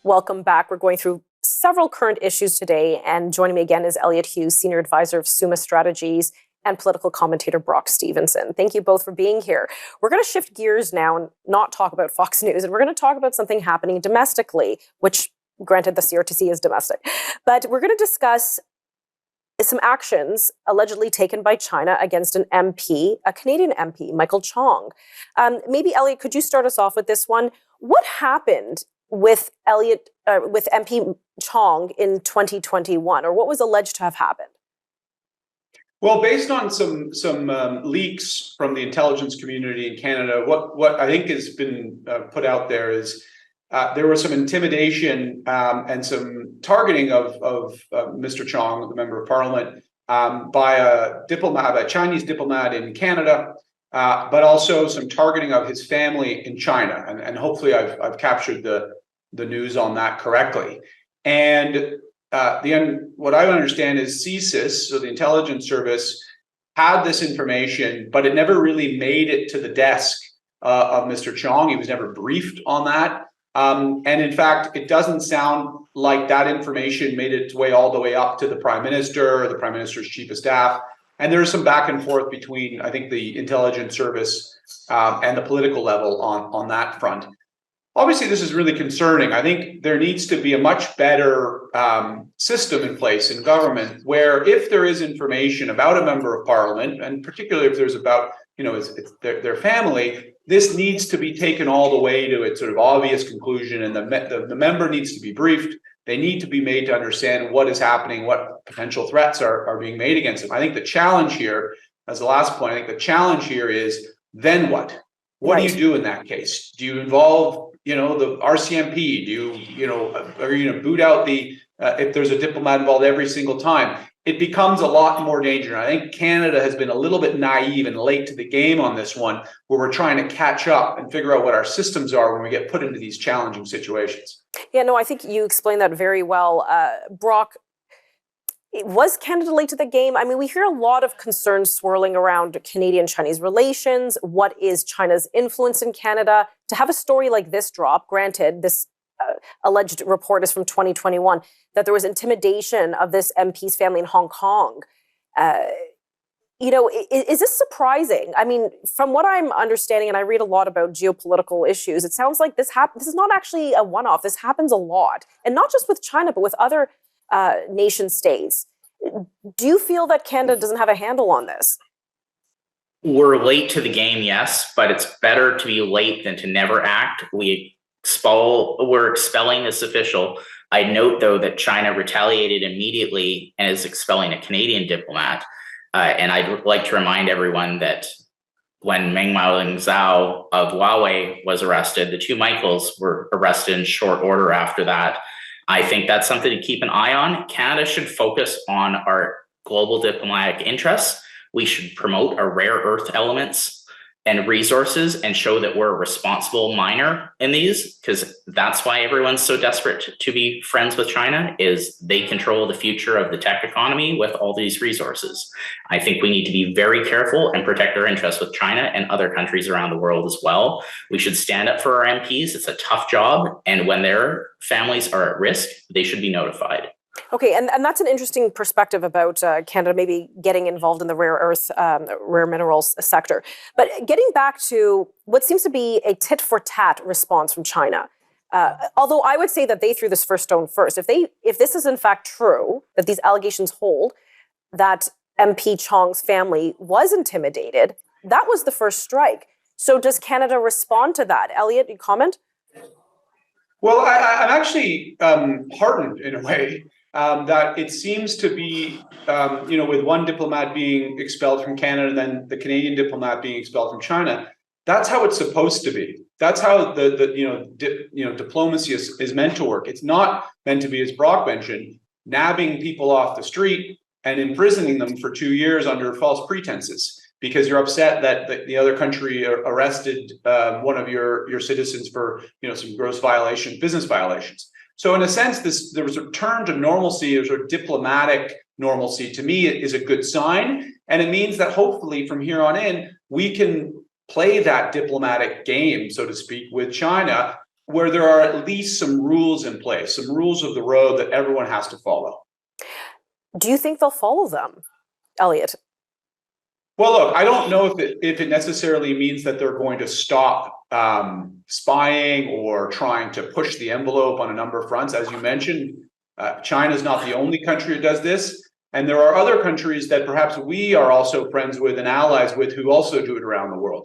Welcome back. We're going through several current issues today, and joining me again is Elliot Hughes, Senior Advisor of Summa Strategies, and political commentator Brock Stephenson. Thank you both for being here. We're going to shift gears now and not talk about Fox News, and we're going to talk about something happening domestically, which, granted, the CRTC is domestic. But we're going to discuss some actions allegedly taken by China against an MP, a Canadian MP, Michael Chong. Maybe, Elliot, could you start us off with this one? What happened with MP Chong in 2021, or what was alleged to have happened? Well, based on some leaks from the intelligence community in Canada, what I think has been put out there is there was some intimidation and some targeting of Mr. Chong, the member of parliament, by a Chinese diplomat in Canada, but also some targeting of his family in China. And hopefully I've captured the news on that correctly. And what I understand is CSIS, so the intelligence service, had this information, but it never really made it to the desk of Mr. Chong. He was never briefed on that. And in fact, it doesn't sound like that information made its way all the way up to the Prime Minister or the Prime Minister's Chief of Staff. And there's some back and forth between, I think, the intelligence service and the political level on that front. Obviously, this is really concerning. I think there needs to be a much better system in place in government where if there is information about a member of parliament, and particularly if there's about, it's their family, this needs to be taken all the way to its sort of obvious conclusion, and the member needs to be briefed. They need to be made to understand what is happening, what potential threats are being made against them. I think the challenge here, as the last point, I think the challenge here is then what? What do you do in that case? Do you involve the RCMP? Are you going to boot out if there's a diplomat involved every single time? It becomes a lot more dangerous. I think Canada has been a little bit naive and late to the game on this one, where we're trying to catch up and figure out what our systems are when we get put into these challenging situations. Yeah, no, I think you explained that very well. Brock, was Canada late to the game? I mean, we hear a lot of concerns swirling around Canadian-Chinese relations. What is China's influence in Canada? To have a story like this drop, granted, this alleged report is from 2021, that there was intimidation of this MP's family in Hong Kong. Is this surprising? I mean, from what I'm understanding, and I read a lot about geopolitical issues, it sounds like this is not actually a one-off. This happens a lot, and not just with China, but with other nation states. Do you feel that Canada doesn't have a handle on this? We're late to the game, yes, but it's better to be late than to never act. We're expelling this official. I note, though, that China retaliated immediately and is expelling a Canadian diplomat. And I'd like to remind everyone that when Meng Zhao of Huawei was arrested, the two Michaels were arrested in short order after that. I think that's something to keep an eye on. Canada should focus on our global diplomatic interests. We should promote our rare earth elements and resources and show that we're a responsible miner in these, because that's why everyone's so desperate to be friends with China, is they control the future of the tech economy with all these resources. I think we need to be very careful and protect our interests with China and other countries around the world as well. We should stand up for our MPs. It's a tough job. And when their families are at risk, they should be notified. Okay, and that's an interesting perspective about Canada maybe getting involved in the rare earth, rare minerals sector. But getting back to what seems to be a tit-for-tat response from China, although I would say that they threw this first stone first. If this is in fact true, that these allegations hold, that MP Chong's family was intimidated, that was the first strike. So does Canada respond to that? Elliot, you comment? Well, I'm actually heartened in a way. That it seems to be, with one diplomat being expelled from Canada and then the Canadian diplomat being expelled from China, that's how it's supposed to be. That's how diplomacy is meant to work. It's not meant to be, as Brock mentioned, nabbing people off the street and imprisoning them for 2 years under false pretenses because you're upset that the other country arrested one of your citizens for some gross business violations. So in a sense, there was a return to normalcy, or sort of diplomatic normalcy, to me, is a good sign. And it means that hopefully from here on in, we can play that diplomatic game, so to speak, with China where there are at least some rules in place, some rules of the road that everyone has to follow. Do you think they'll follow them, Elliot? Well, look, I don't know if it necessarily means that they're going to stop spying or trying to push the envelope on a number of fronts. As you mentioned, China is not the only country that does this. And there are other countries that perhaps we are also friends with and allies with who also do it around the world.